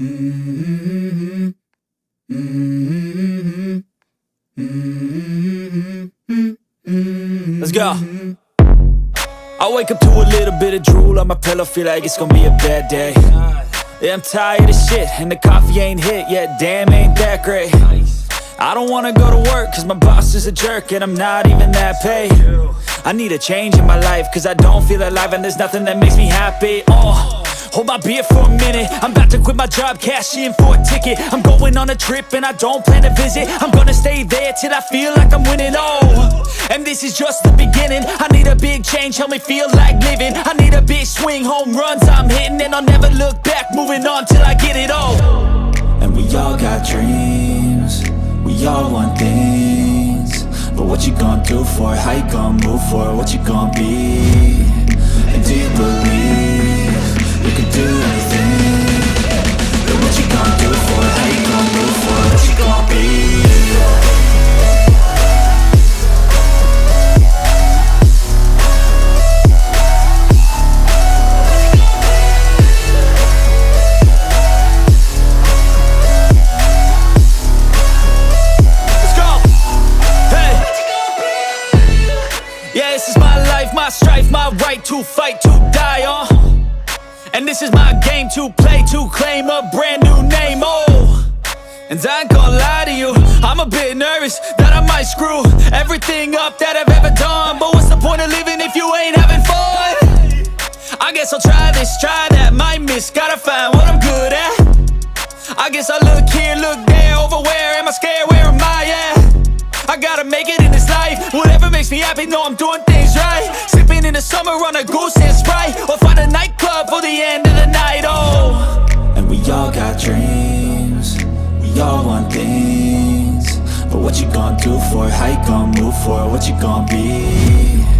Mm-hmm. Mm-hmm. Mm-hmm. Let's go. I wake up to a little bit of drool on my pillow, feel like it's gonna be a bad day. Yeah, I'm tired of shit, and the coffee ain't hit yet, damn, ain't that great. I don't wanna go to work, cause my boss is a jerk, and I'm not even that paid. I need a change in my life, cause I don't feel alive, and there's nothing that makes me happy. Hold my beer for a minute, I'm about to quit my job, cash in for a ticket. I'm going on a trip and I don't plan to visit. I'm gonna stay there till I feel like I'm winning, and this is just the beginning. I need a big change, help me feel like living. I need a big swing, home runs I'm hitting, and I'll never look back, moving on till I get it all. And we all got dreams, we all want things, but what you gonna do for it? How you gonna move for it? What you gonna be? And do you believe you can do anything? But what you gonna do for it? How you gonna move for it? What you gonna be? Let's go! Hey! Yeah, this is my life, my strife, my right to fight, to die on. And this is my game to play, to claim a brand new name, And I ain't gonna lie to you, I'm a bit nervous that I might screw everything up that I've ever done. But what's the point of living if you ain't having fun? I guess I'll try this, try that, might miss, gotta find what I'm good at. I guess I look here, look there, over where am I scared, where am I at? I gotta make it in this life, whatever makes me happy, know I'm doing things right. Sipping in the summer on a goose and Sprite, or find a nightclub for the end of the night, And we all got dreams, we all want things, but what you gonna do for it? How you gonna move for it? What you gonna be?